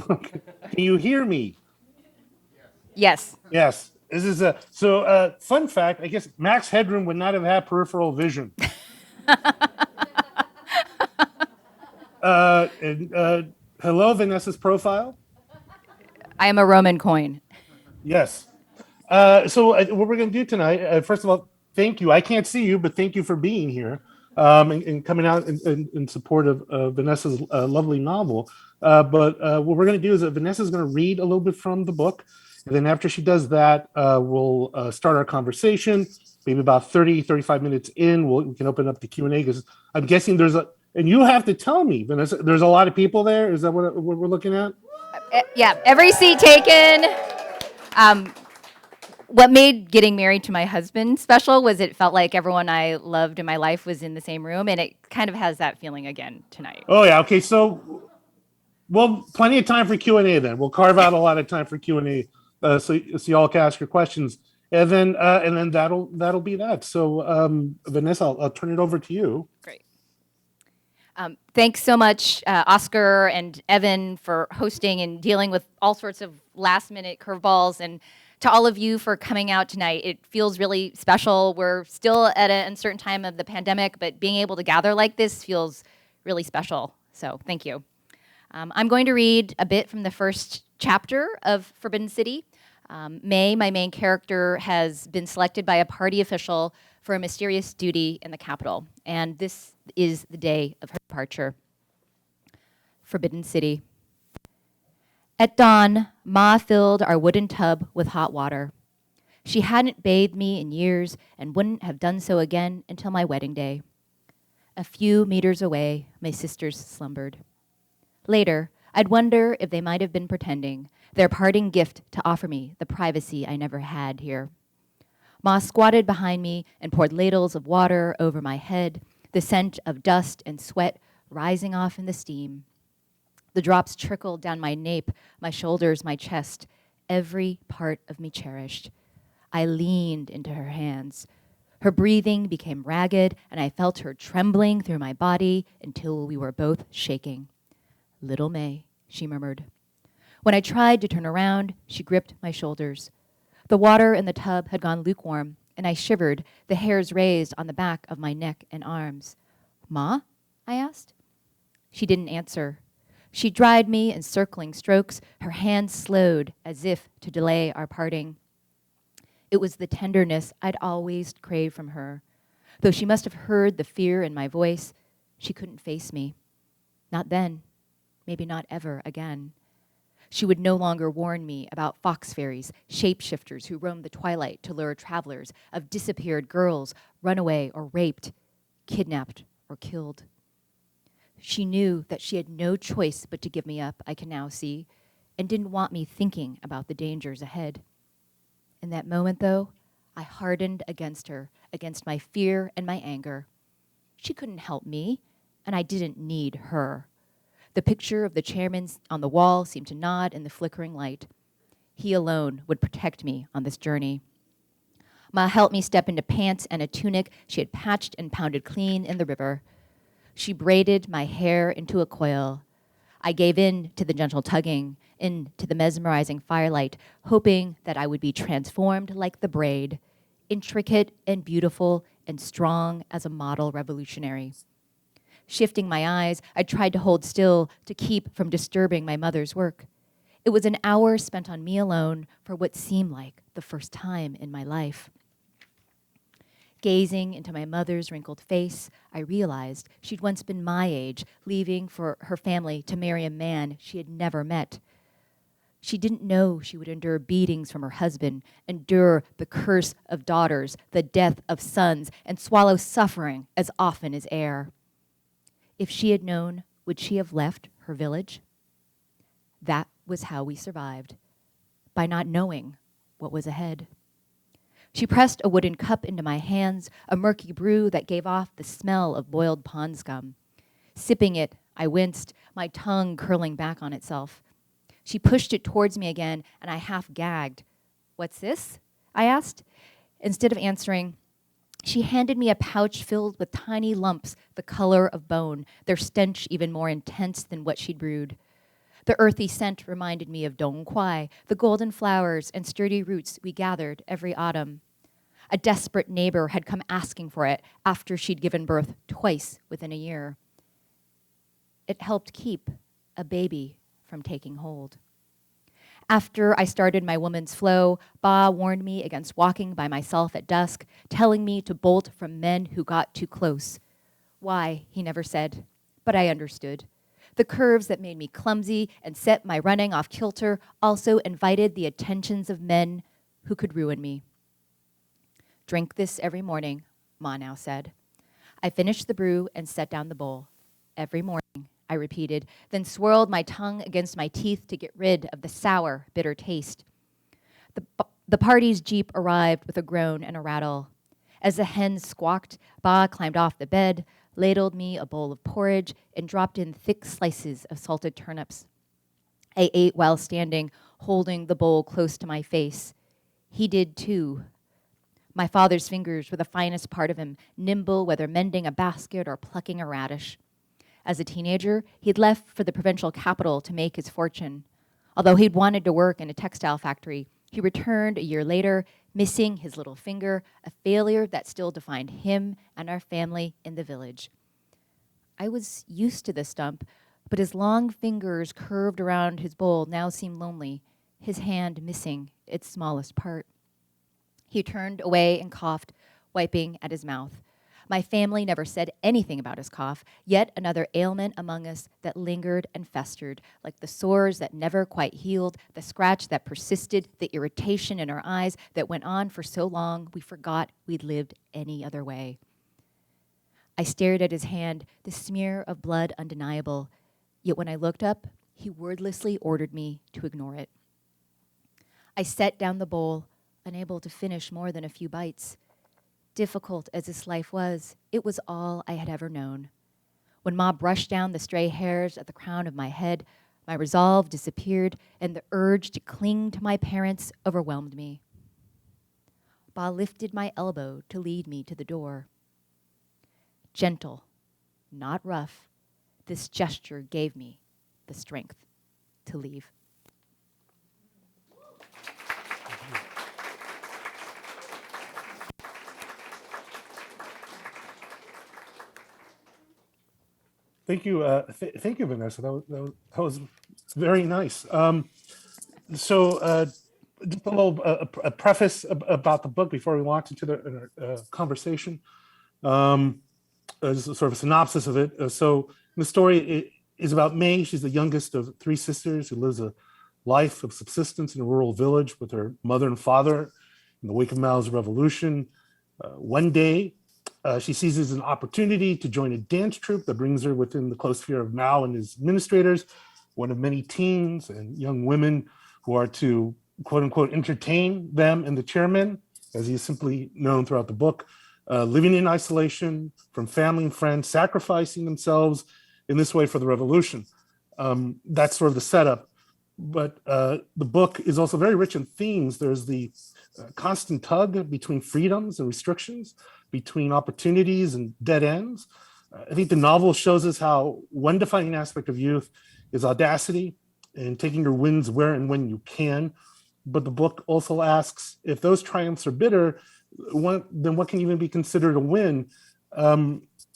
Can you hear me? Yes. Yes. This is a fun fact. I guess Max Headroom would not have had peripheral vision. And, hello, Vanessa's profile. I am a Roman coin. Yes. What we're going to do tonight, first of all, thank you. I can't see you, but thank you for being here and coming out in support of Vanessa's lovely novel. What we're going to do is that Vanessa's going to read a little bit from the book. And then after she does that, we'll start our conversation. Maybe about 30, 35 minutes in, we can open up the Q&A because I'm guessing and you have to tell me, Vanessa, there's a lot of people there. Is that what we're looking at? Yeah, every seat taken. Um, what made getting married to my husband special was it felt like everyone I loved in my life was in the same room, and it kind of has that feeling again tonight. Oh, yeah. Okay. Well, plenty of time for Q&A then. We'll carve out a lot of time for Q&A so y'all can ask your questions. And then that'll be that. So Vanessa, I'll turn it over to you. Great. Thanks so much, Oscar and Evan, for hosting and dealing with all sorts of last-minute curveballs, and to all of you for coming out tonight. It feels really special. We're still at an uncertain time of the pandemic, but being able to gather like this feels really special. So thank you. I'm going to read a bit from the first chapter of Forbidden City. May, my main character, has been selected by a party official for a mysterious duty in the capital, and this is the day of her departure. Forbidden City. At dawn, Ma filled our wooden tub with hot water. She hadn't bathed me in years and wouldn't have done so again until my wedding day. A few meters away, my sisters slumbered. Later, I'd wonder if they might have been pretending, their parting gift to offer me the privacy I never had here. Ma squatted behind me and poured ladles of water over my head, the scent of dust and sweat rising off in the steam. The drops trickled down my nape, my shoulders, my chest, every part of me cherished. I leaned into her hands. Her breathing became ragged, and I felt her trembling through my body until we were both shaking. "Little May," she murmured. When I tried to turn around, she gripped my shoulders. The water in the tub had gone lukewarm, and I shivered, the hairs raised on the back of my neck and arms. "Ma?" I asked. She didn't answer. She dried me in circling strokes, her hands slowed as if to delay our parting. It was the tenderness I'd always craved from her. Though she must have heard the fear in my voice, she couldn't face me. Not then, maybe not ever again. She would no longer warn me about fox fairies, shapeshifters who roamed the twilight to lure travelers, of disappeared girls, runaway or raped, kidnapped or killed. She knew that she had no choice but to give me up, I can now see, and didn't want me thinking about the dangers ahead. In that moment, though, I hardened against her, against my fear and my anger. She couldn't help me, and I didn't need her. The picture of the chairman on the wall seemed to nod in the flickering light. He alone would protect me on this journey. Ma helped me step into pants and a tunic she had patched and pounded clean in the river. She braided my hair into a coil. I gave in to the gentle tugging, into the mesmerizing firelight, hoping that I would be transformed like the braid, intricate and beautiful and strong as a model revolutionary. Shifting my eyes, I tried to hold still to keep from disturbing my mother's work. It was an hour spent on me alone for what seemed like the first time in my life. Gazing into my mother's wrinkled face, I realized she'd once been my age, leaving for her family to marry a man she had never met. She didn't know she would endure beatings from her husband, endure the curse of daughters, the death of sons, and swallow suffering as often as air. If she had known, would she have left her village? That was how we survived, by not knowing what was ahead. She pressed a wooden cup into my hands, a murky brew that gave off the smell of boiled pond scum. Sipping it, I winced, my tongue curling back on itself. She pushed it towards me again, and I half gagged. "What's this?" I asked. Instead of answering, she handed me a pouch filled with tiny lumps the color of bone, their stench even more intense than what she'd brewed. The earthy scent reminded me of dong quai, the golden flowers and sturdy roots we gathered every autumn. A desperate neighbor had come asking for it after she'd given birth twice within a year. It helped keep a baby from taking hold. After I started my woman's flow, Ba warned me against walking by myself at dusk, telling me to bolt from men who got too close. Why, he never said, but I understood. The curves that made me clumsy and set my running off kilter also invited the attentions of men who could ruin me. Drink this every morning, Ma now said. I finished the brew and set down the bowl. Every morning, I repeated, then swirled my tongue against my teeth to get rid of the sour, bitter taste. The party's jeep arrived with a groan and a rattle. As the hens squawked, Ba climbed off the bed, ladled me a bowl of porridge, and dropped in thick slices of salted turnips. I ate while standing, holding the bowl close to my face. He did too. My father's fingers were the finest part of him, nimble whether mending a basket or plucking a radish. As a teenager, he'd left for the provincial capital to make his fortune. Although he'd wanted to work in a textile factory, he returned a year later, missing his little finger, a failure that still defined him and our family in the village. I was used to the stump, but his long fingers curved around his bowl now seemed lonely, his hand missing its smallest part. He turned away and coughed, wiping at his mouth. My family never said anything about his cough, yet another ailment among us that lingered and festered, like the sores that never quite healed, the scratch that persisted, the irritation in our eyes that went on for so long we forgot we'd lived any other way. I stared at his hand, the smear of blood undeniable, yet when I looked up, he wordlessly ordered me to ignore it. I set down the bowl, unable to finish more than a few bites. Difficult as this life was, it was all I had ever known. When Ma brushed down the stray hairs at the crown of my head, my resolve disappeared and the urge to cling to my parents overwhelmed me. Ba lifted my elbow to lead me to the door. Gentle, not rough, this gesture gave me the strength to leave. Thank you, thank you, Vanessa. That was very nice. Just a little a preface about the book before we launch into the conversation. As a sort of a synopsis of it. The story is about May. She's the youngest of three sisters who lives a life of subsistence in a rural village with her mother and father in the wake of Mao's revolution. One day, she seizes an opportunity to join a dance troupe that brings her within the close sphere of Mao and his administrators, one of many teens and young women who are to, quote unquote, entertain them and the chairman, as he is simply known throughout the book, living in isolation from family and friends, sacrificing themselves in this way for the revolution. That's sort of the setup. But the book is also very rich in themes. There's the constant tug between freedoms and restrictions, between opportunities and dead ends. I think the novel shows us how one defining aspect of youth is audacity and taking your wins where and when you can. But the book also asks, if those triumphs are bitter, then what can even be considered a win?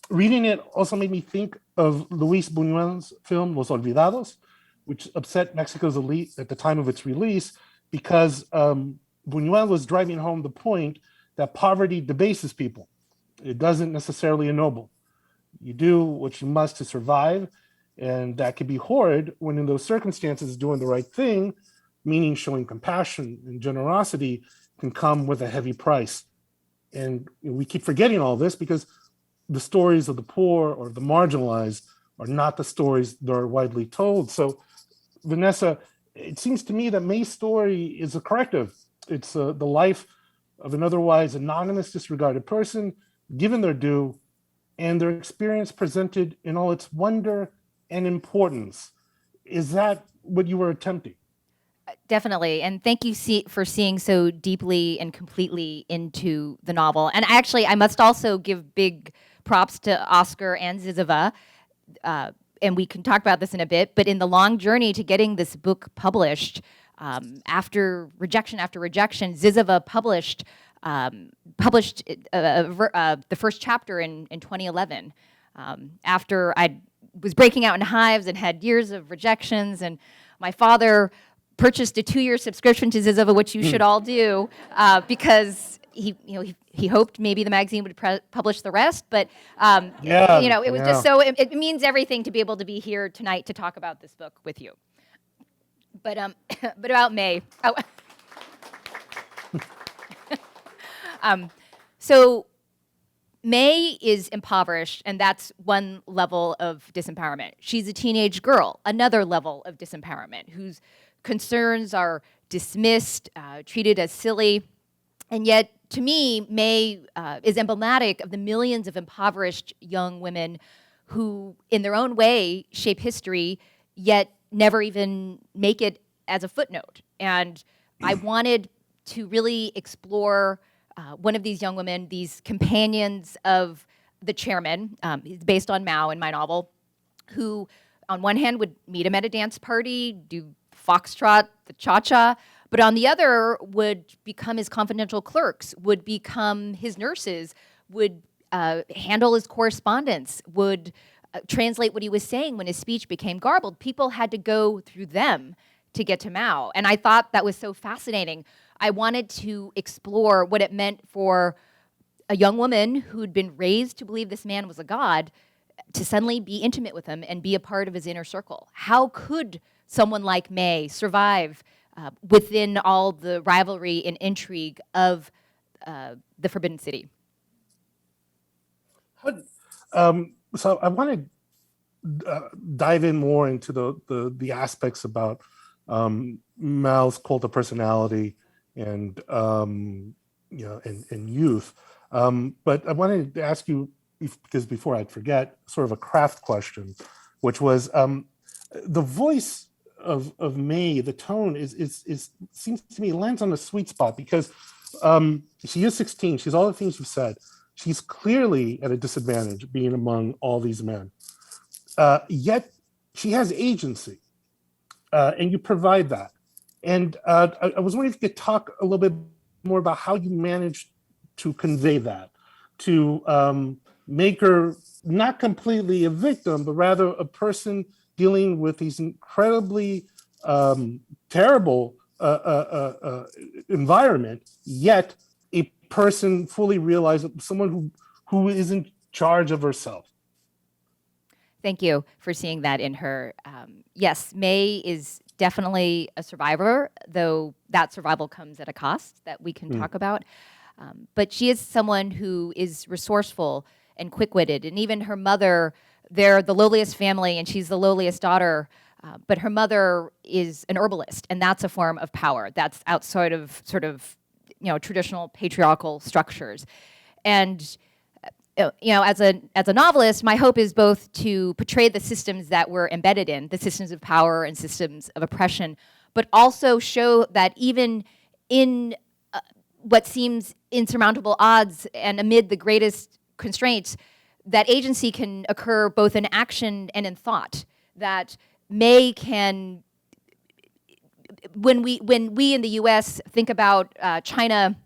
Reading it also made me think of Luis Buñuel's film Los Olvidados, which upset Mexico's elite at the time of its release because Buñuel was driving home the point that poverty debases people. It doesn't necessarily ennoble. You do what you must to survive, and that can be horrid when in those circumstances doing the right thing, meaning showing compassion and generosity, can come with a heavy price. And we keep forgetting all this because the stories of the poor or the marginalized are not the stories that are widely told. So, Vanessa, it seems to me that May's story is a corrective. It's the life of an otherwise anonymous, disregarded person, given their due, and their experience presented in all its wonder and importance. Is that what you were attempting? Definitely. And thank you for seeing so deeply and completely into the novel. And I must also give big props to Oscar and Zizova. and we can talk about this in a bit, but in the long journey to getting this book published, after rejection after rejection, Zizova published the first chapter in 2011. After I was breaking out in hives and had years of rejections, and my father purchased a 2-year subscription to Zizova, which you should all do, because he hoped maybe the magazine would publish the rest, but it was just so it means everything to be able to be here tonight to talk about this book with you. But but about May. Oh. So May is impoverished, and that's one level of disempowerment. She's a teenage girl, another level of disempowerment, whose concerns are dismissed, treated as silly. And yet, to me, May is emblematic of the millions of impoverished young women who, in their own way, shape history, yet never even make it as a footnote. And I wanted to really explore one of these young women, these companions of the chairman, based on Mao in my novel, who on one hand would meet him at a dance party, do foxtrot, the cha-cha, but on the other would become his confidential clerks, would become his nurses, would handle his correspondence, would translate what he was saying when his speech became garbled. People had to go through them to get to Mao. And I thought that was so fascinating. I wanted to explore what it meant for a young woman who'd been raised to believe this man was a god to suddenly be intimate with him and be a part of his inner circle. How could someone like May survive within all the rivalry and intrigue of the Forbidden City? So I want to dive in more into the aspects about Mao's cult of personality and and youth. But I wanted to ask you, because before I'd forget, sort of a craft question, which was the voice of May, the tone is seems to me lands on a sweet spot, because she is 16. She's all the things you've said. She's clearly at a disadvantage being among all these men. Yet she has agency, and you provide that. And I was wondering if you could talk a little bit more about how you managed to convey that, to make her not completely a victim, but rather a person dealing with these incredibly terrible environment, yet a person fully realized, someone who is in charge of herself. Thank you for seeing that in her. Yes, May is definitely a survivor, though that survival comes at a cost that we can talk about. But she is someone who is resourceful and quick-witted. And even her mother, they're the lowliest family, and she's the lowliest daughter. But her mother is an herbalist, and that's a form of power. That's outside of sort of traditional patriarchal structures. And as a novelist, my hope is both to portray the systems that we're embedded in, the systems of power and systems of oppression, but also show that even in what seems insurmountable odds and amid the greatest constraints, that agency can occur both in action and in thought. That May can, when we in the U.S. think about China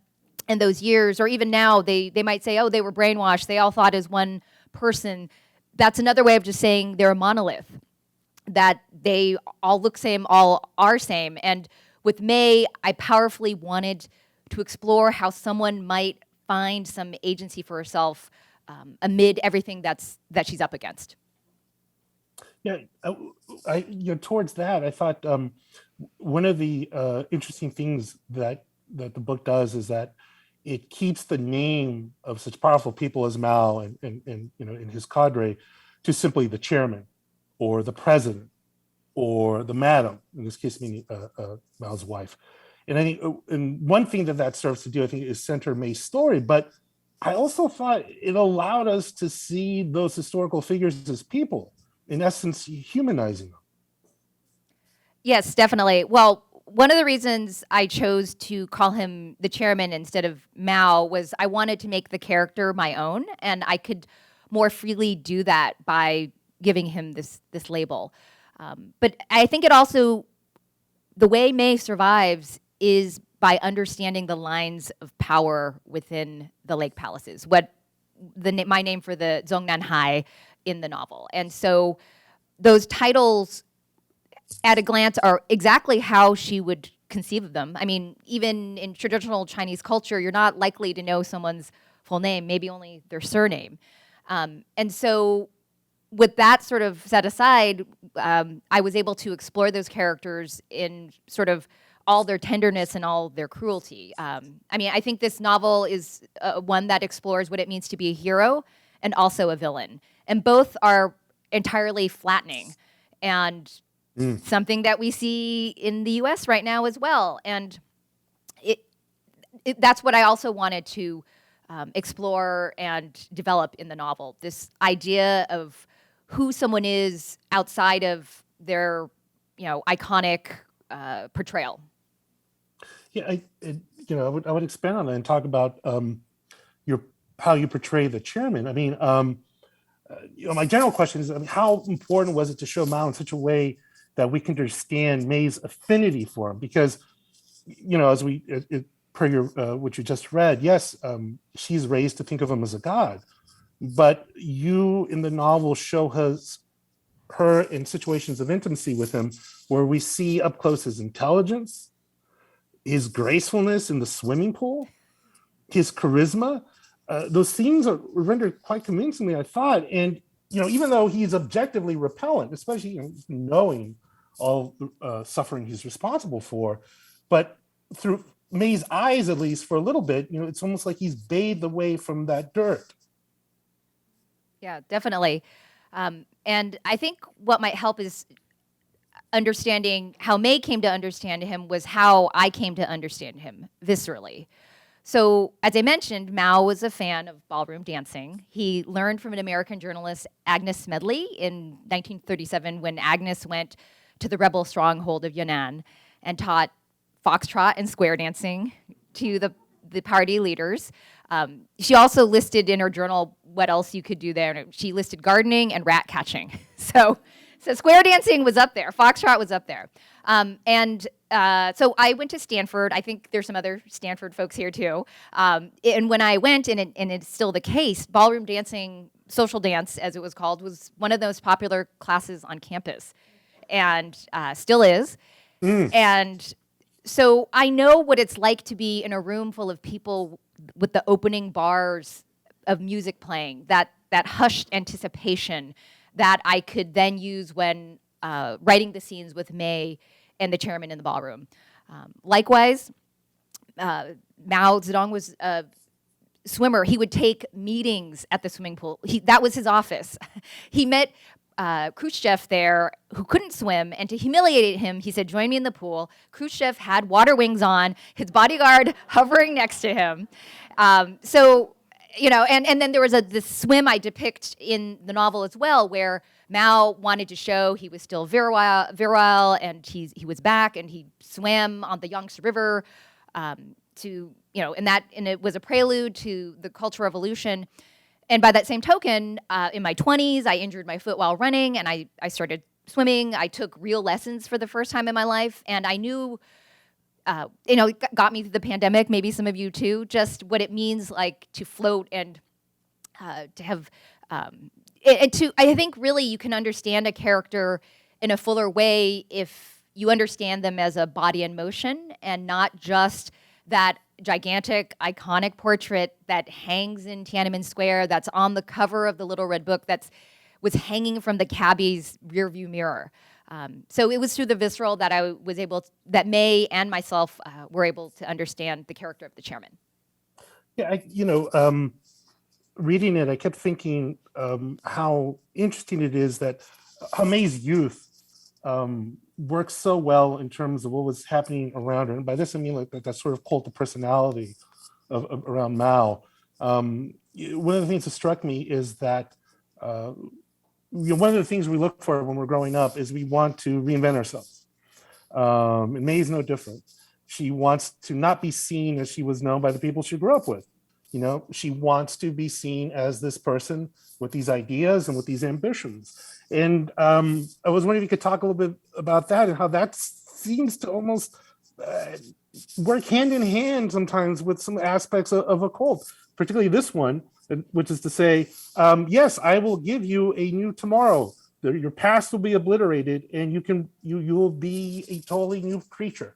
in those years, or even now, they might say, oh, they were brainwashed. They all thought as one person. That's another way of just saying they're a monolith, that they all look same, all are same. And with May, I powerfully wanted to explore how someone might find some agency for herself amid everything that she's up against. Yeah, towards that, I thought one of the interesting things that the book does is that it keeps the name of such powerful people as Mao and in his cadre to simply the chairman or the president or the madam, in this case meaning Mao's wife. And I think and one thing that serves to do, I think, is center May's story. But I also thought it allowed us to see those historical figures as people, in essence, humanizing them. Yes, definitely. Well, one of the reasons I chose to call him the chairman instead of Mao was I wanted to make the character my own, and I could more freely do that by giving him this label. But I think it also, the way May survives is by understanding the lines of power within the lake palaces, what my name for the Zongnanhai in the novel. And so those titles at a glance are exactly how she would conceive of them. I mean, even in traditional Chinese culture, you're not likely to know someone's full name, maybe only their surname. And so with that sort of set aside, I was able to explore those characters in sort of all their tenderness and all their cruelty. I mean, I think this novel is one that explores what it means to be a hero and also a villain. And both are entirely flattening and something that we see in the US right now as well. And that's what I also wanted to explore and develop in the novel, this idea of who someone is outside of their, iconic portrayal. Yeah, I would expand on that and talk about how you portray the chairman. I mean, my general question is, I mean, how important was it to show Mao in such a way that we can understand May's affinity for him? Because, as we per your what you just read, yes, she's raised to think of him as a god, but you in the novel show her in situations of intimacy with him where we see up close his intelligence, his gracefulness in the swimming pool, his charisma. Those scenes are rendered quite convincingly, I thought. And, even though he's objectively repellent, especially knowing all the suffering he's responsible for, but through May's eyes, at least for a little bit, it's almost like he's bathed away from that dirt. Yeah, definitely. And I think what might help is understanding how May came to understand him was how I came to understand him viscerally. So, as I mentioned, Mao was a fan of ballroom dancing. He learned from an American journalist, Agnes Smedley, in 1937 when Agnes went to the rebel stronghold of Yunnan and taught foxtrot and square dancing to the party leaders. She also listed in her journal what else you could do there. She listed gardening and rat catching. So square dancing was up there. Foxtrot was up there. So I went to Stanford. I think there's some other Stanford folks here too. And when I went, and it's still the case, ballroom dancing, social dance as it was called, was one of the most popular classes on campus, and still is. And so I know what it's like to be in a room full of people with the opening bars of music playing, that hushed anticipation that I could then use when writing the scenes with May and the chairman in the ballroom. Likewise, Mao Zedong was a swimmer. He would take meetings at the swimming pool. That was his office. He met Khrushchev there, who couldn't swim, and to humiliate him, he said, "Join me in the pool." Khrushchev had water wings on, his bodyguard hovering next to him. And then there was this swim I depict in the novel as well, where Mao wanted to show he was still virile, and he was back, and he swam on the Yangtze River and it was a prelude to the Cultural Revolution. And by that same token, in my 20s, I injured my foot while running, and I started swimming. I took real lessons for the first time in my life, and I knew, it got me through the pandemic, maybe some of you too, just what it means like to float and to have, I think really you can understand a character in a fuller way if you understand them as a body in motion and not just that gigantic, iconic portrait that hangs in Tiananmen Square, that's on the cover of the Little Red Book, was hanging from the cabbie's rearview mirror. So it was through the visceral that that May and myself were able to understand the character of the chairman. Yeah, reading it, I kept thinking how interesting it is that May's youth works so well in terms of what was happening around her. And by this, I mean like that sort of cult of personality around Mao. One of the things that struck me is that one of the things we look for when we're growing up is we want to reinvent ourselves. And May's no different. She wants to not be seen as she was known by the people she grew up with. She wants to be seen as this person with these ideas and with these ambitions. And I was wondering if you could talk a little bit about that and how that seems to almost uh, work hand in hand sometimes with some aspects of a cult, particularly this one, which is to say, yes, I will give you a new tomorrow. Your past will be obliterated, and you will be a totally new creature.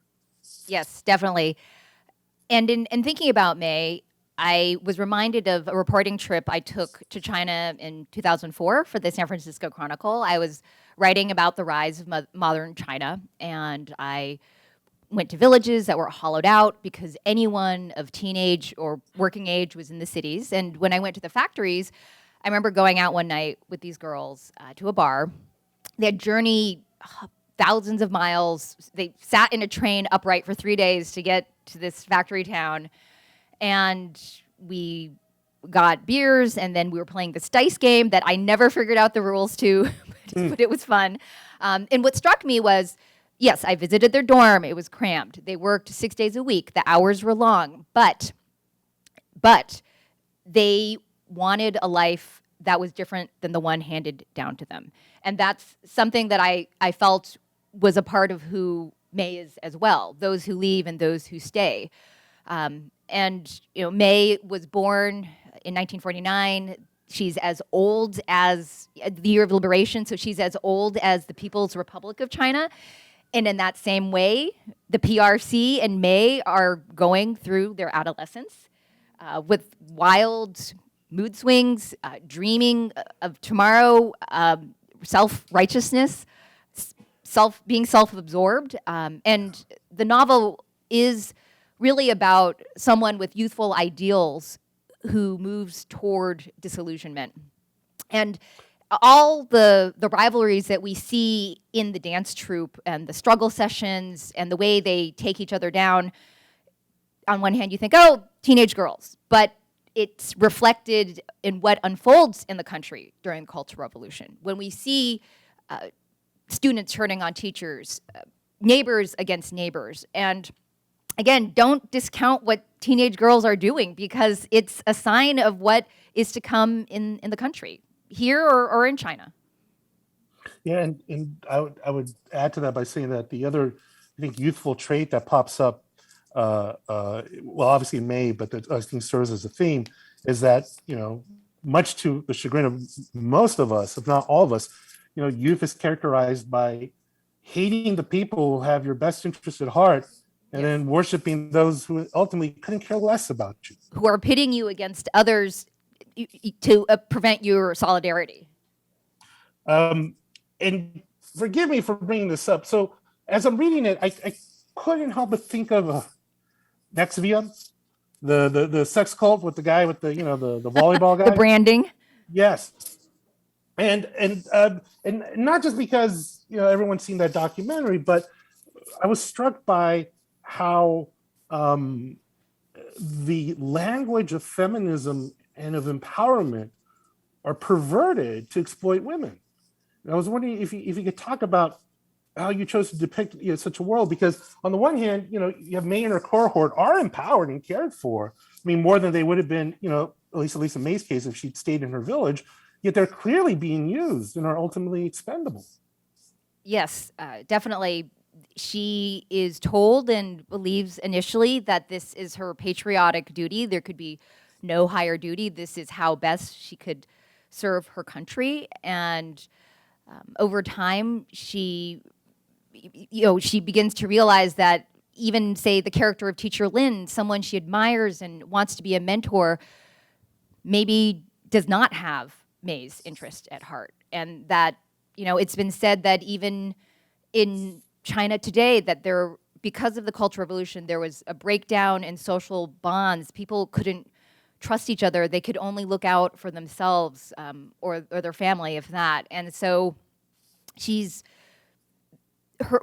Yes, definitely. And in thinking about May, I was reminded of a reporting trip I took to China in 2004 for the San Francisco Chronicle. I was writing about the rise of modern China, and I went to villages that were hollowed out because anyone of teenage or working age was in the cities. And when I went to the factories, I remember going out one night with these girls to a bar. They had journeyed thousands of miles. They sat in a train upright for 3 days to get to this factory town. And we got beers, and then we were playing this dice game that I never figured out the rules to, but it was fun. And what struck me was, yes, I visited their dorm. It was cramped. They worked 6 days a week. The hours were long, but they wanted a life that was different than the one handed down to them. And that's something that I felt was a part of who May is as well, those who leave and those who stay. And May was born in 1949. She's as old as the year of liberation, so she's as old as the People's Republic of China. And in that same way, the PRC and May are going through their adolescence with wild mood swings, dreaming of tomorrow, self-righteousness, being self-absorbed. And the novel is really about someone with youthful ideals who moves toward disillusionment. And all the rivalries that we see in the dance troupe and the struggle sessions and the way they take each other down, on one hand you think, oh, teenage girls, but it's reflected in what unfolds in the country during the Cultural Revolution. When we see students turning on teachers, neighbors against neighbors, and again, don't discount what teenage girls are doing because it's a sign of what is to come in the country, here or in China. Yeah, and I would add to that by saying that the other, I think, youthful trait that pops up, well, obviously in May, but that I think serves as a theme, is that much to the chagrin of most of us, if not all of us, youth is characterized by hating the people who have your best interest at heart, and then worshiping those who ultimately couldn't care less about you, who are pitting you against others to prevent your solidarity. And forgive me for bringing this up. So as I'm reading it, I couldn't help but think of Nexivion, the sex cult with the guy with the volleyball guy. The branding. Yes, and not just because everyone's seen that documentary, but I was struck by how the language of feminism and of empowerment are perverted to exploit women. And I was wondering if you could talk about how you chose to depict such a world, because on the one hand, you have May and her cohort are empowered and cared for. I mean, more than they would have been, at least in May's case, if she'd stayed in her village. Yet they're clearly being used and are ultimately expendable. Yes, definitely. She is told and believes initially that this is her patriotic duty. There could be no higher duty. This is how best she could serve her country. And over time, she begins to realize that even, say, the character of Teacher Lin, someone she admires and wants to be a mentor, maybe does not have May's interest at heart. And that, it's been said that even in China today, that because of the Cultural Revolution, there was a breakdown in social bonds. People couldn't trust each other. They could only look out for themselves or their family, if that. And so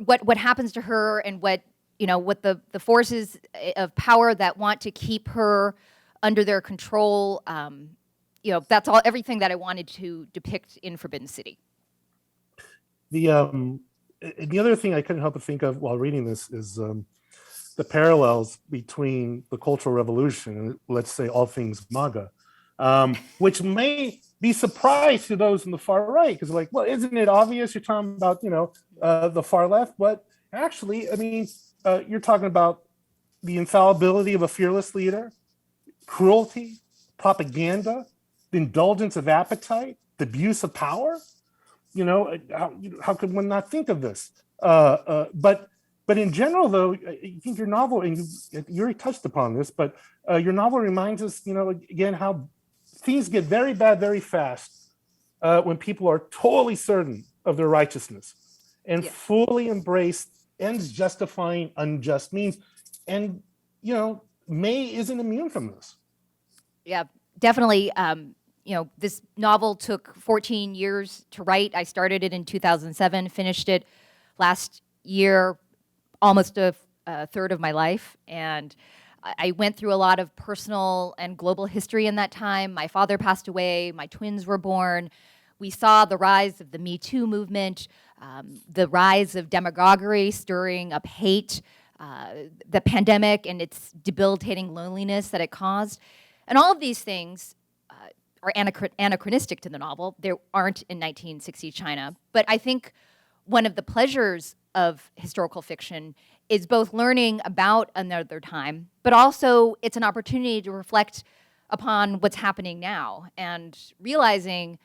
what happens to her and what the forces of power that want to keep her under their control, that's everything that I wanted to depict in Forbidden City. The other thing I couldn't help but think of while reading this is the parallels between the Cultural Revolution and, let's say, all things MAGA, which may be surprise to those in the far right, because like, well, isn't it obvious you're talking about, the far left? But actually, I mean, you're talking about the infallibility of a fearless leader, cruelty, propaganda, the indulgence of appetite, the abuse of power. How could one not think of this? But in general, though, I think your novel, and you already touched upon this, but your novel reminds us, again, how things get very bad very fast when people are totally certain of their righteousness and fully embrace ends justifying unjust means. And, May isn't immune from this. Yeah, definitely. This novel took 14 years to write. I started it in 2007, finished it last year, almost a third of my life. And I went through a lot of personal and global history in that time. My father passed away. My twins were born. We saw the rise of the Me Too movement, the rise of demagoguery stirring up hate, the pandemic and its debilitating loneliness that it caused. And all of these things are anachronistic to the novel. They aren't in 1960s China. But I think one of the pleasures of historical fiction is both learning about another time, but also it's an opportunity to reflect upon what's happening now and realizing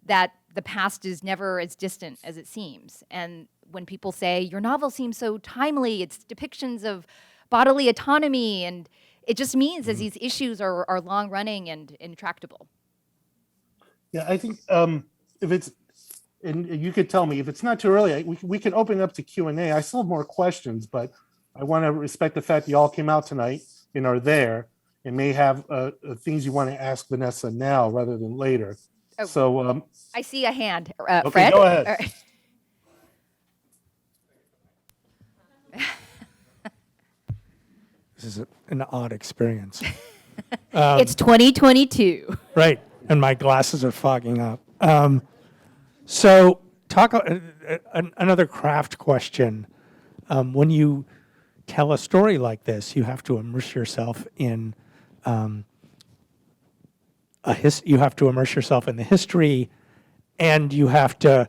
that the past is never as distant as it seems. And when people say, your novel seems so timely, it's depictions of bodily autonomy, and it just means that these issues are long running and intractable. Yeah, I think if it's, and you could tell me if it's not too early, we can open it up to Q&A. I still have more questions, but I want to respect the fact that you all came out tonight and are there and may have things you want to ask Vanessa now rather than later. Oh, so I see a hand. okay, Fred? go ahead. This is an odd experience. It's 2022. Right, and my glasses are fogging up. So talk another craft question. When you tell a story like this, you have to immerse yourself in you have to immerse yourself in the history, and you have to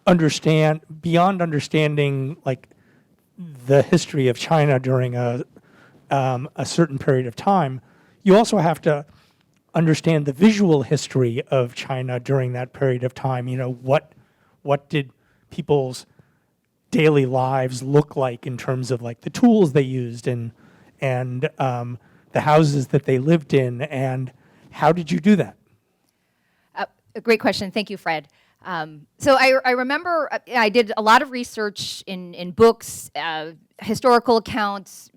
understand beyond understanding like the history of China during a certain period of time. You also have to understand the visual history of China during that period of time. What did people's daily lives look like in terms of like the tools they used and the houses that they lived in, and how did you do that? A great question. Thank you, Fred. So I remember I did a lot of research in books, historical accounts,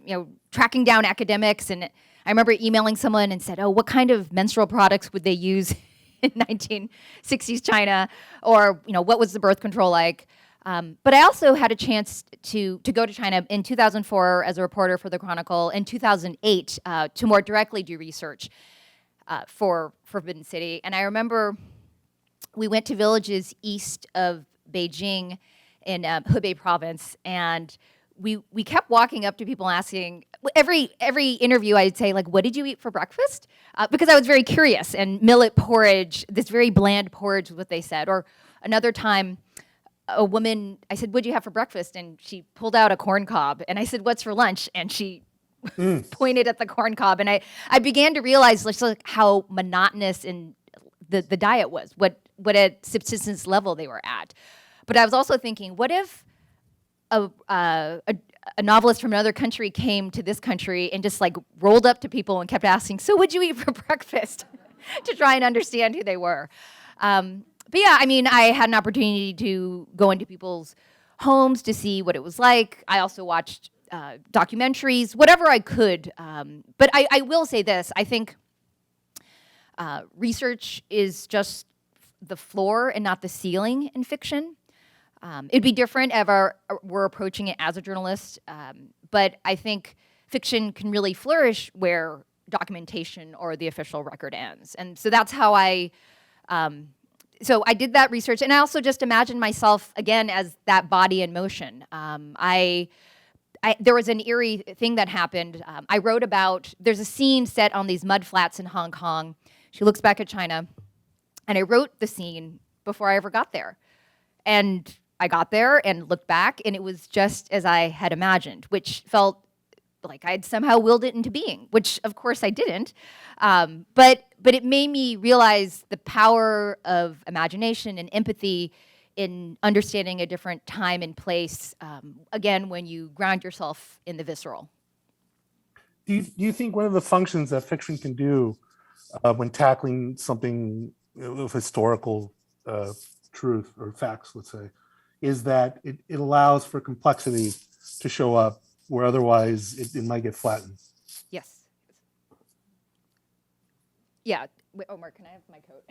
tracking down academics, and I remember emailing someone and said, "Oh, what kind of menstrual products would they use in 1960s China, or what was the birth control like?" But I also had a chance to go to China in 2004 as a reporter for the Chronicle, in 2008 to more directly do research for Forbidden City, and I remember we went to villages east of Beijing in Hebei province, and we kept walking up to people asking, every interview I'd say, like, what did you eat for breakfast? Because I was very curious, and millet porridge, this very bland porridge was what they said. Or another time, a woman, I said, what'd you have for breakfast? And she pulled out a corn cob, and I said, what's for lunch? And she pointed at the corn cob, and I began to realize like how monotonous and the diet was, what a subsistence level they were at. But I was also thinking, what if a novelist from another country came to this country and just like rolled up to people and kept asking, so what'd you eat for breakfast? To try and understand who they were. But yeah, I mean, I had an opportunity to go into people's homes to see what it was like. I also watched documentaries, whatever I could. But I will say this, I think research is just the floor and not the ceiling in fiction. It'd be different if we're approaching it as a journalist, but I think fiction can really flourish where documentation or the official record ends. And so that's how so I did that research, and I also just imagined myself, again, as that body in motion. I there was an eerie thing that happened. I wrote about, there's a scene set on these mud flats in Hong Kong. She looks back at China, and I wrote the scene before I ever got there. And I got there and looked back, and it was just as I had imagined, which felt like I'd somehow willed it into being, which of course I didn't. But it made me realize the power of imagination and empathy in understanding a different time and place, again, when you ground yourself in the visceral. Do you think one of the functions that fiction can do when tackling something of historical truth or facts, let's say, is that it allows for complexity to show up where otherwise it might get flattened? Yes. Yeah. Wait, Omar, can I have my coat?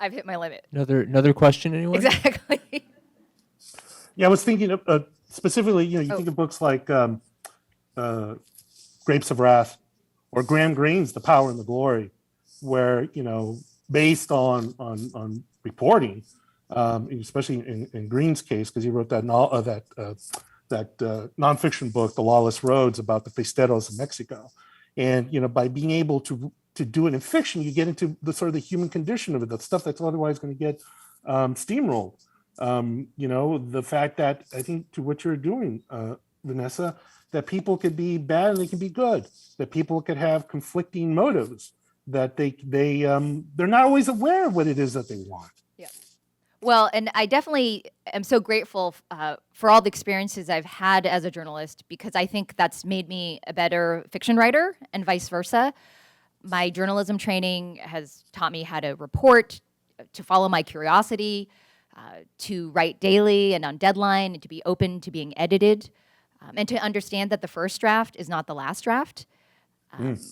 I've hit my limit. Another question, anyone? Exactly. Yeah, I was thinking of specifically, you think of books like Grapes of Wrath or Graham Greene's The Power and the Glory, where, based on reporting, especially in Greene's case, because he wrote that nonfiction book, The Lawless Roads, about the Festeros of Mexico. And, by being able to do it in fiction, you get into the sort of the human condition of it, the stuff that's otherwise going to get steamrolled. The fact that, I think, to what you're doing, Vanessa, that people could be bad and they can be good, that people could have conflicting motives, that they're not always aware of what it is that they want. Yeah. Well, and I definitely am so grateful for all the experiences I've had as a journalist, because I think that's made me a better fiction writer and vice versa. My journalism training has taught me how to report, to follow my curiosity, to write daily and on deadline, and to be open to being edited, and to understand that the first draft is not the last draft,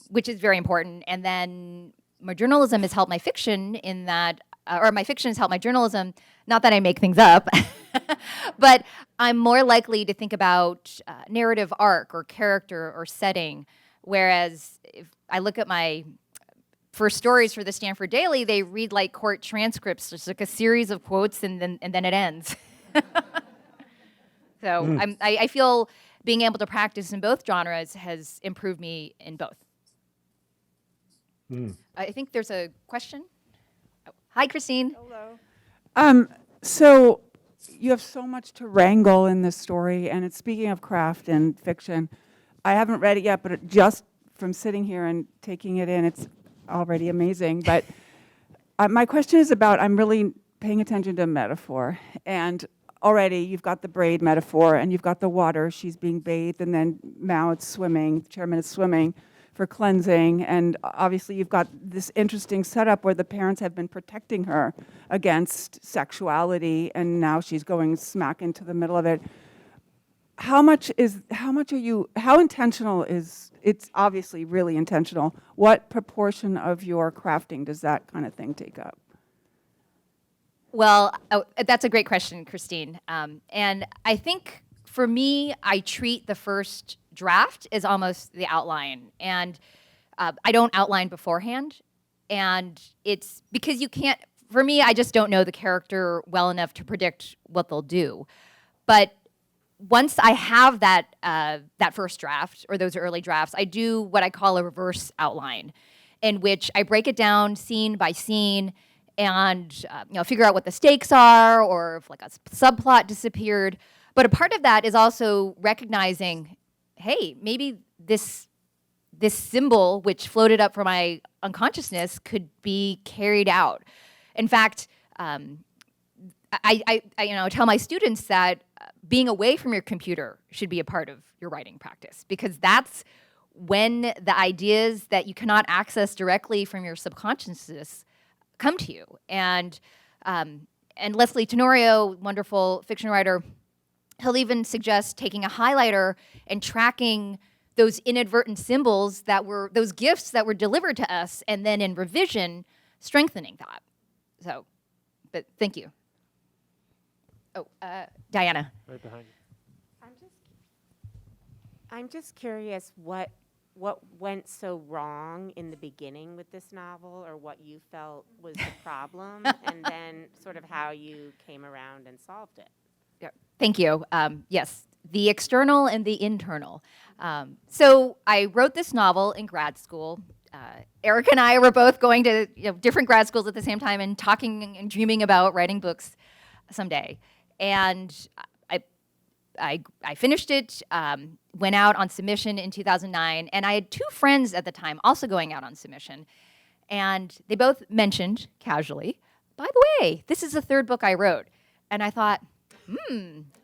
which is very important. And then my journalism has helped my fiction in that, or my fiction has helped my journalism, not that I make things up, but I'm more likely to think about narrative arc or character or setting, whereas if I look at my first stories for the Stanford Daily, they read like court transcripts, just like a series of quotes, and then it ends. So I feel being able to practice in both genres has improved me in both. I think there's a question. Oh, hi, Christine. Hello. So you have so much to wrangle in this story, and it's speaking of craft and fiction. I haven't read it yet, but just from sitting here and taking it in, it's already amazing. But my question is about, I'm really paying attention to metaphor. And already you've got the braid metaphor, and you've got the water, she's being bathed, and then Mao is swimming, the chairman is swimming for cleansing. And obviously you've got this interesting setup where the parents have been protecting her against sexuality, and now she's going smack into the middle of it. How intentional is, it's obviously really intentional. What proportion of your crafting does that kind of thing take up? Well, that's a great question, Christine. And I think for me, I treat the first draft as almost the outline. And I don't outline beforehand. And it's because you can't, for me, I just don't know the character well enough to predict what they'll do. But once I have that first draft or those early drafts, I do what I call a reverse outline, in which I break it down scene by scene and figure out what the stakes are, or if like a subplot disappeared. But a part of that is also recognizing, hey, maybe this symbol which floated up from my unconsciousness could be carried out. In fact, I tell my students that being away from your computer should be a part of your writing practice, because that's when the ideas that you cannot access directly from your subconsciousness come to you. And Leslie Tenorio, wonderful fiction writer, he'll even suggest taking a highlighter and tracking those inadvertent symbols that were, those gifts that were delivered to us, and then in revision, strengthening that. So, but thank you. Oh, Diana. Right behind you. I'm just curious what went so wrong in the beginning with this novel, or what you felt was the problem, and then sort of how you came around and solved it. Yeah, thank you. Yes, the external and the internal. So I wrote this novel in grad school. Eric and I were both going to different grad schools at the same time and talking and dreaming about writing books someday. And I finished it, went out on submission in 2009, and I had two friends at the time also going out on submission. And they both mentioned casually, by the way, this is the third book I wrote. And I thought,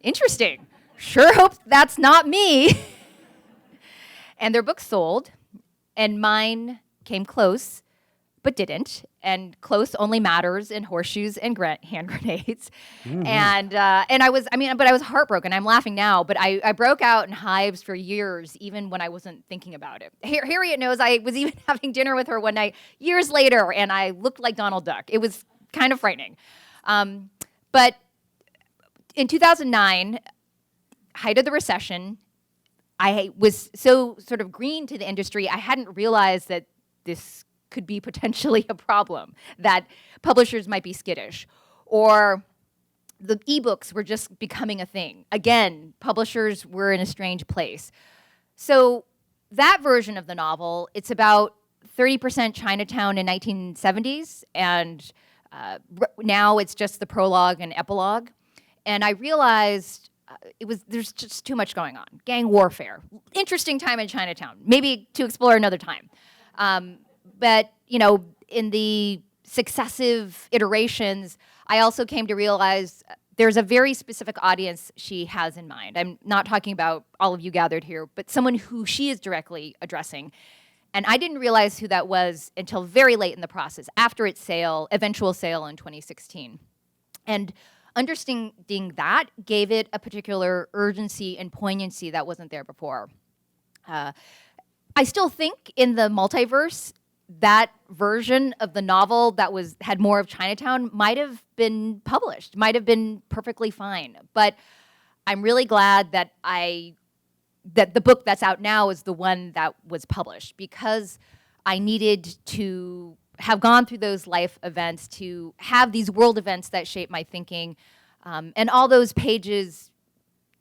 interesting. Sure hope that's not me. And their books sold, and mine came close, but didn't. And close only matters in horseshoes and hand grenades. And I was heartbroken. I'm laughing now, but I broke out in hives for years, even when I wasn't thinking about it. Harriet knows I was even having dinner with her one night years later, and I looked like Donald Duck. It was kind of frightening. But in 2009, height of the recession, I was so sort of green to the industry, I hadn't realized that this could be potentially a problem, that publishers might be skittish, or the ebooks were just becoming a thing. Again, publishers were in a strange place. So that version of the novel, it's about 30% Chinatown in 1970s, and now it's just the prologue and epilogue. And I realized there's just too much going on. Gang warfare, interesting time in Chinatown, maybe to explore another time. But in the successive iterations, I also came to realize there's a very specific audience she has in mind. I'm not talking about all of you gathered here, but someone who she is directly addressing. And I didn't realize who that was until very late in the process, after its eventual sale in 2016. And understanding that gave it a particular urgency and poignancy that wasn't there before. I still think in the multiverse, that version of the novel that had more of Chinatown might have been published, might have been perfectly fine. But I'm really glad that the book that's out now is the one that was published, because I needed to have gone through those life events to have these world events that shape my thinking. And all those pages,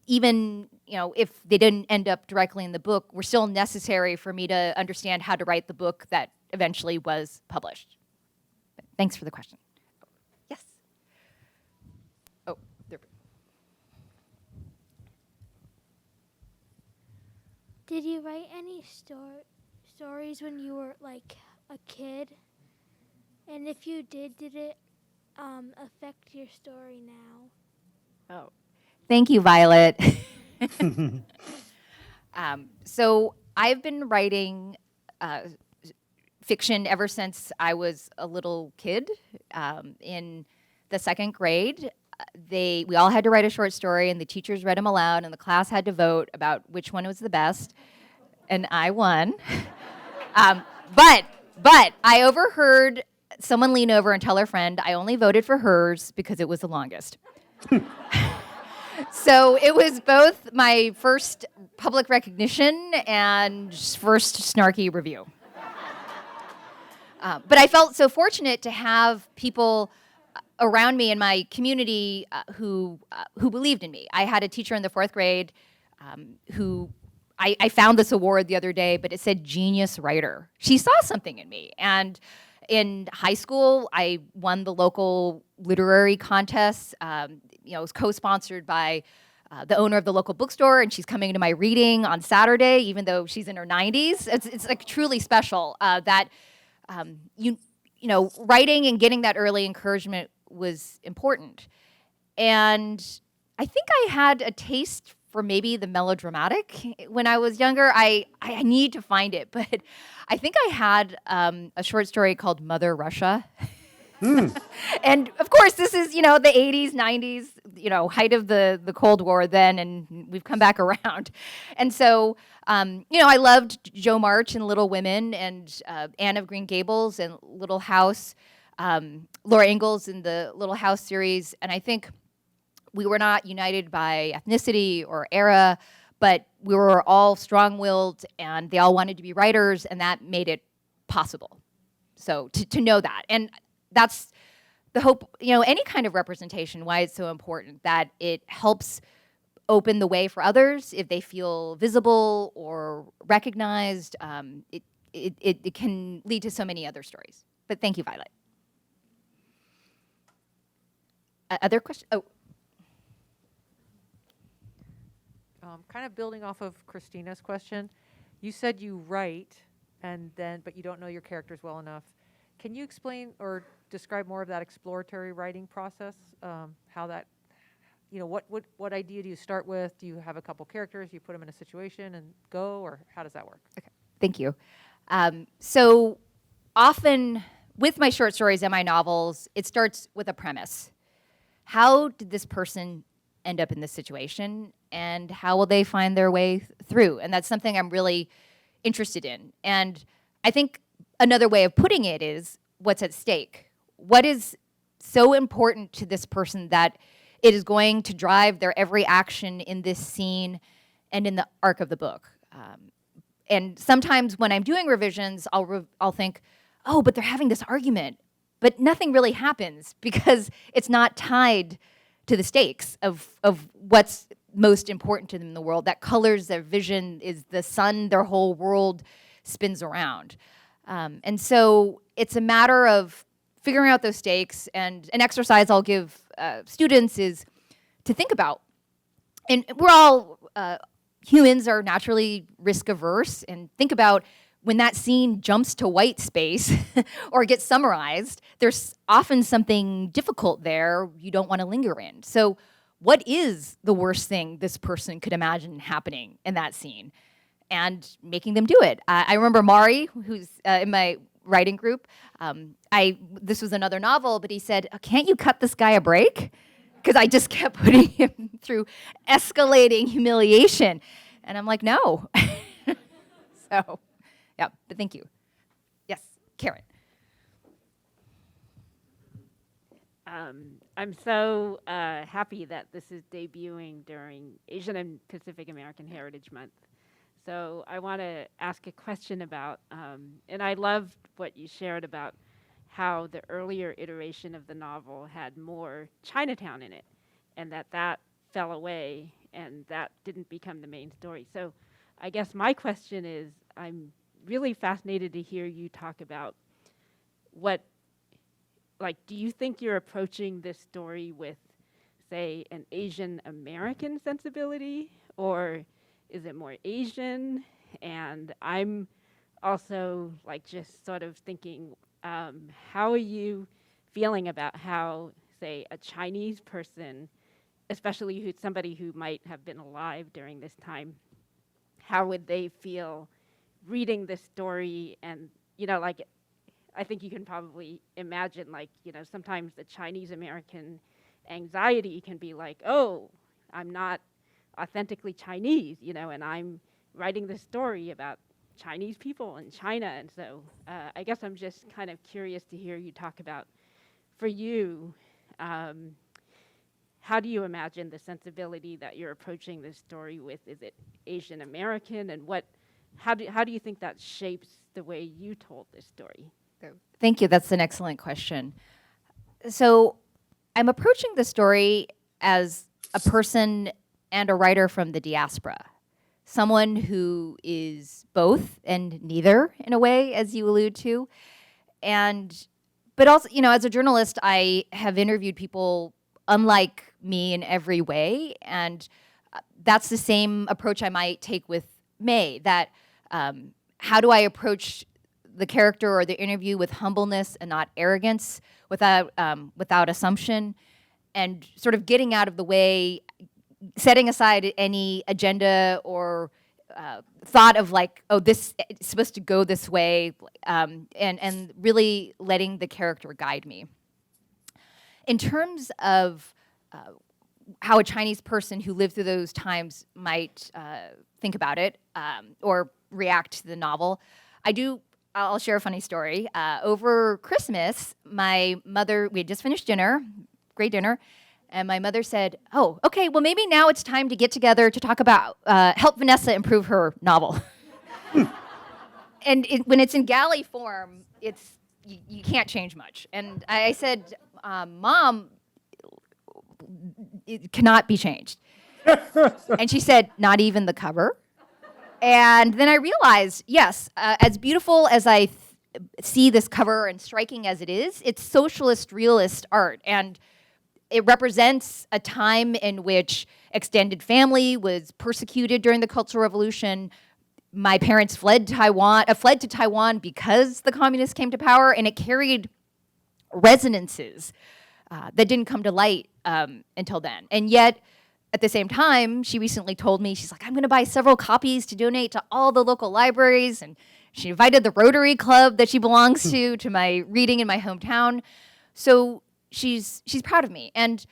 even if they didn't end up directly in the book, were still necessary for me to understand how to write the book that eventually was published. Thanks for the question. Yes. Oh, there. Did you write any stories when you were like a kid? And if you did it affect your story now? Oh, thank you, Violet. So I've been writing fiction ever since I was a little kid. In the second grade, we all had to write a short story, and the teachers read them aloud, and the class had to vote about which one was the best, and I won. But I overheard someone lean over and tell her friend, I only voted for hers because it was the longest. So it was both my first public recognition and first snarky review. But I felt so fortunate to have people around me in my community who believed in me. I had a teacher in the fourth grade who I found this award the other day, but it said genius writer. She saw something in me. And in high school, I won the local literary contest. It was co-sponsored by the owner of the local bookstore, and she's coming to my reading on Saturday, even though she's in her 90s. It's like truly special that writing and getting that early encouragement was important. And I think I had a taste for maybe the melodramatic when I was younger. I need to find it, but I think I had a short story called Mother Russia. And of course, this is, the 80s, 90s, height of the Cold War then, and we've come back around. And so, I loved Jo March and Little Women, and Anne of Green Gables and Little House, Laura Ingalls in the Little House series. And I think we were not united by ethnicity or era, but we were all strong-willed, and they all wanted to be writers, and that made it possible. So to know that. And that's the hope, any kind of representation, why it's so important, that it helps open the way for others if they feel visible or recognized. It can lead to so many other stories. But thank you, Violet. Other questions? Oh, Kind of building off of Christina's question, you said you write but you don't know your characters well enough. Can you explain or describe more of that exploratory writing process? How that, what idea do you start with? Do you have a couple characters, you put them in a situation and go, or how does that work? okay. Thank you. So often with my short stories and my novels, it starts with a premise. How did this person end up in this situation, and how will they find their way through? And that's something I'm really interested in. And I think another way of putting it is, what's at stake? What is so important to this person that it is going to drive their every action in this scene and in the arc of the book? And sometimes when I'm doing revisions, I'll think, oh, but they're having this argument, but nothing really happens because it's not tied to the stakes of what's most important to them in the world. That colors their vision, is the sun their whole world spins around. And so it's a matter of figuring out those stakes, and an exercise I'll give students is to think about, and we're all, humans are naturally risk averse, and think about when that scene jumps to white space or gets summarized, there's often something difficult there you don't want to linger in. So what is the worst thing this person could imagine happening in that scene? And making them do it. I remember Mari, who's in my writing group, this was another novel, but he said, can't you cut this guy a break? Because I just kept putting him through escalating humiliation. And I'm like, no. So, yeah, but thank you. Yes, Karen. I'm so happy that this is debuting during Asian and Pacific American Heritage Month. So I want to ask a question about, and I loved what you shared about how the earlier iteration of the novel had more Chinatown in it, and that fell away, and that didn't become the main story. So I guess my question is, I'm really fascinated to hear you talk about do you think you're approaching this story with, say, an Asian American sensibility, or is it more Asian? And I'm also just sort of thinking, how are you feeling about how, say, a Chinese person, especially somebody who might have been alive during this time, how would they feel reading this story? And, I think you can probably imagine, sometimes the Chinese American anxiety can be like, oh, I'm not authentically Chinese, and I'm writing this story about Chinese people in China. And so I guess I'm just kind of curious to hear you talk about, for you, how do you imagine the sensibility that you're approaching this story with? Is it Asian American? And how do you think that shapes the way you told this story? Thank you. That's an excellent question. So I'm approaching the story as a person and a writer from the diaspora, someone who is both and neither, in a way, as you allude to. But also, as a journalist, I have interviewed people unlike me in every way, and that's the same approach I might take with May, that how do I approach the character or the interview with humbleness and not arrogance, without assumption, and sort of getting out of the way, setting aside any agenda or thought of this is supposed to go this way, and really letting the character guide me. In terms of how a Chinese person who lived through those times might think about it or react to the novel, I'll share a funny story. Over Christmas, my mother, we had just finished dinner, great dinner, and my mother said, oh, okay, well, maybe now it's time to get together to talk about, help Vanessa improve her novel. And when it's in galley form, you can't change much. And I said, Mom, it cannot be changed. And she said, not even the cover? And then I realized, yes, as beautiful as I see this cover and striking as it is, it's socialist realist art. And it represents a time in which extended family was persecuted during the Cultural Revolution. My parents fled to Taiwan because the communists came to power, and it carried resonances that didn't come to light until then. And yet, at the same time, she recently told me, she's like, I'm going to buy several copies to donate to all the local libraries. And she invited the Rotary Club that she belongs to my reading in my hometown. So she's proud of me. And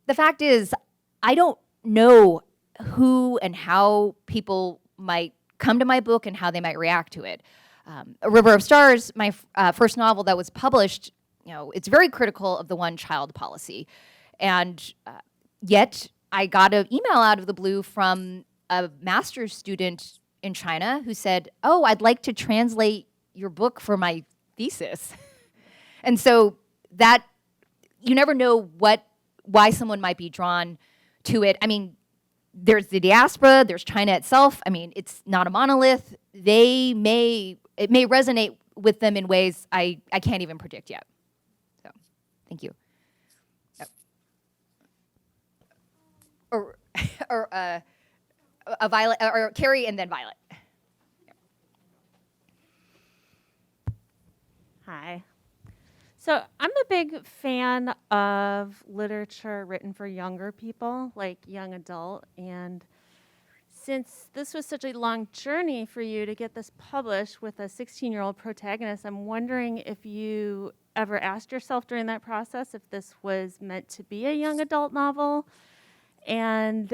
the fact is, I don't know who and how people might come to my book and how they might react to it. A River of Stars, my first novel that was published, it's very critical of the one-child policy. And yet, I got an email out of the blue from a master's student in China who said, oh, I'd like to translate your book for my thesis. And so that, you never know why someone might be drawn to it. I mean, there's the diaspora, there's China itself. I mean, it's not a monolith. It may resonate with them in ways I can't even predict yet. So, thank you. Or a Violet, or Carrie and then Violet. Hi. So I'm a big fan of literature written for younger people, like young adult. And since this was such a long journey for you to get this published with a 16-year-old protagonist, I'm wondering if you ever asked yourself during that process if this was meant to be a young adult novel. And,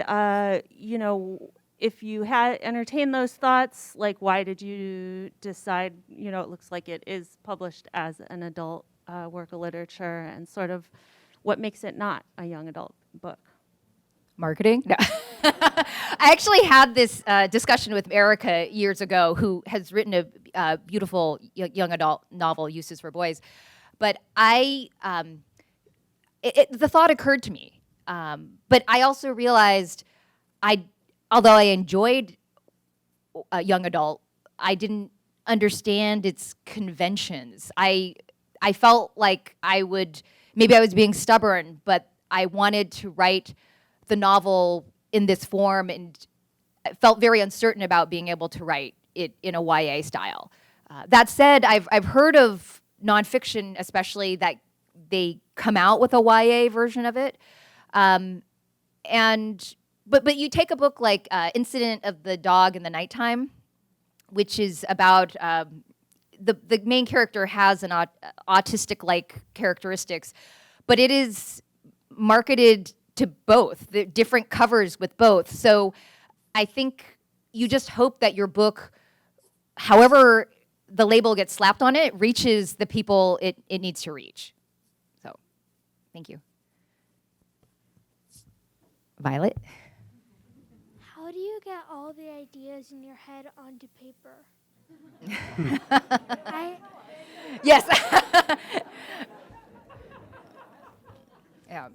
if you had entertained those thoughts, like why did you decide, it looks like it is published as an adult work of literature, and sort of what makes it not a young adult book? Marketing? No. I actually had this discussion with Erica years ago, who has written a beautiful young adult novel, Uses for Boys. But the thought occurred to me. But I also realized although I enjoyed young adult, I didn't understand its conventions. I felt like maybe I was being stubborn, but I wanted to write the novel in this form, and I felt very uncertain about being able to write it in a YA style. That said, I've heard of nonfiction, especially, that they come out with a YA version of it. But you take a book like Incident of the Dog in the Nighttime, which is about the main character has an autistic-like characteristics, but it is marketed to both, the different covers with both. So I think you just hope that your book, however the label gets slapped on it, reaches the people it needs to reach. So, thank you. Violet? How do you get all the ideas in your head onto paper? Yes. Yeah.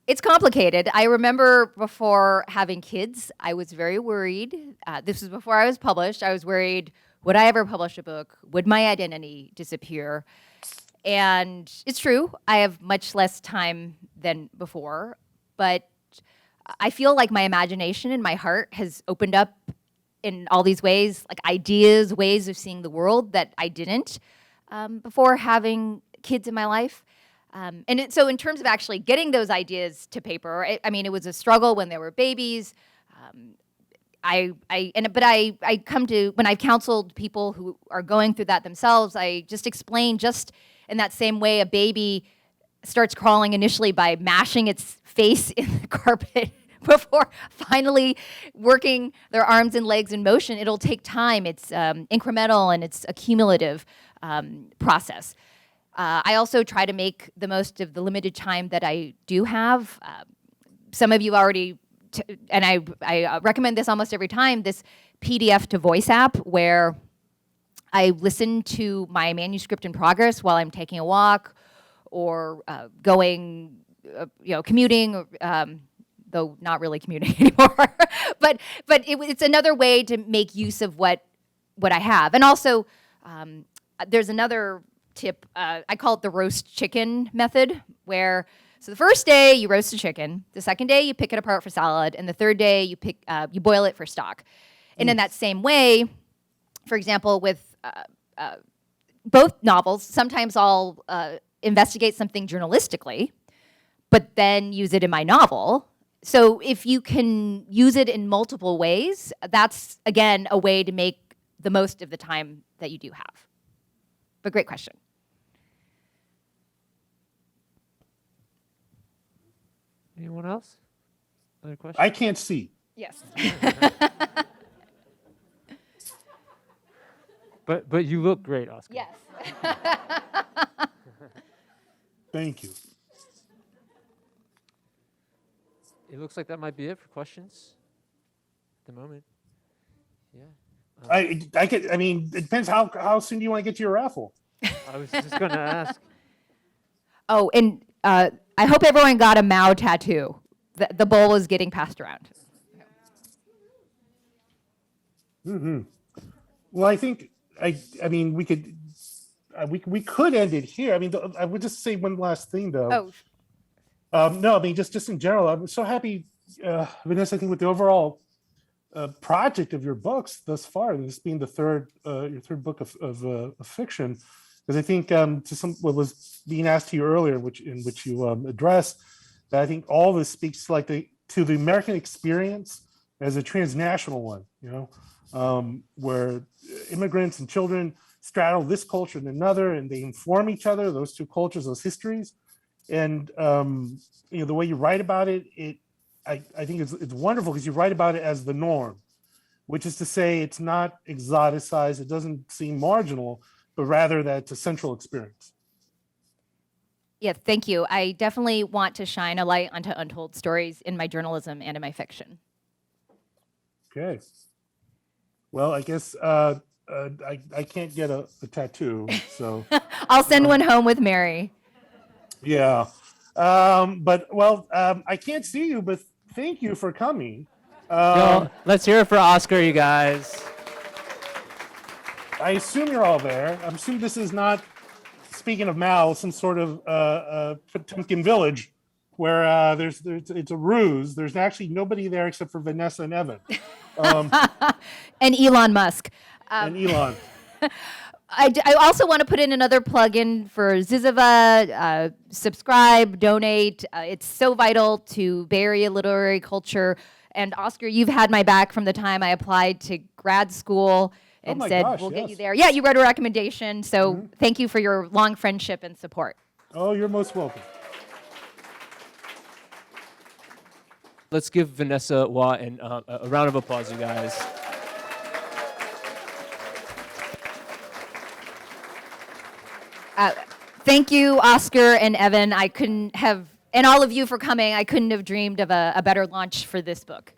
It's complicated. I remember before having kids, I was very worried. This was before I was published. I was worried, would I ever publish a book? Would my identity disappear? And it's true, I have much less time than before, but I feel like my imagination and my heart has opened up in all these ways, like ideas, ways of seeing the world that I didn't before having kids in my life. So in terms of actually getting those ideas to paper, it was a struggle when they were babies. When I've counseled people who are going through that themselves, I just explain, just in that same way a baby starts crawling initially by mashing its face in the carpet before finally working their arms and legs in motion. It'll take time. It's incremental, and it's a cumulative process. I also try to make the most of the limited time that I do have. Some of you already, and I recommend this almost every time, this PDF to voice app, where I listen to my manuscript in progress while I'm taking a walk or going, commuting, though not really commuting anymore. but it's another way to make use of what I have. And also, there's another tip. I call it the roast chicken method, where so the first day you roast a chicken, the second day you pick it apart for salad, and the third day you boil it for stock. And in that same way, for example, with both novels, sometimes I'll investigate something journalistically, but then use it in my novel. So if you can use it in multiple ways, that's, again, a way to make the most of the time that you do have. But great question. Anyone else? Other questions? I can't see. Yes. But you look great, Oscar. Yes. Thank you. It looks like that might be it for questions at the moment. Yeah. I mean, it depends how soon do you want to get to your raffle? I was just going to ask. Oh, and I hope everyone got a Mao tattoo. The bowl is getting passed around. Well, I think I mean we could end it here. I mean, I would just say one last thing though. Oh, No, I mean just in general, I'm so happy, Vanessa. I think with the overall project of your books thus far, this being the your third book of fiction, because I think to what was being asked to you earlier, in which you addressed, that I think all this speaks to the American experience as a transnational one. Where immigrants and children straddle this culture and another, and they inform each other, those two cultures, those histories. And the way you write about it, I think it's wonderful because you write about it as the norm, which is to say it's not exoticized, it doesn't seem marginal, but rather that it's a central experience. yeah, thank you. I definitely want to shine a light onto untold stories in my journalism and in my fiction. Okay. Well, I guess I can't get a tattoo, so I'll send one home with Mary. yeah. But I can't see you, but thank you for coming. Yo, let's hear it for Oscar, you guys. I assume you're all there. I assume this is not, speaking of Mao, some sort of Potemkin village where it's a ruse. There's actually nobody there except for Vanessa and Evan. And Elon Musk. And Elon. I also want to put in another plug-in for Ziziva. Subscribe, donate. It's so vital to Bay Area literary culture. And Oscar, you've had my back from the time I applied to grad school and said, we'll get you there. Yeah, you wrote a recommendation. So thank you for your long friendship and support. Oh, you're most welcome. Let's give Vanessa Hua a round of applause, you guys. Thank you, Oscar and Evan. And all of you for coming. I couldn't have dreamed of a better launch for this book.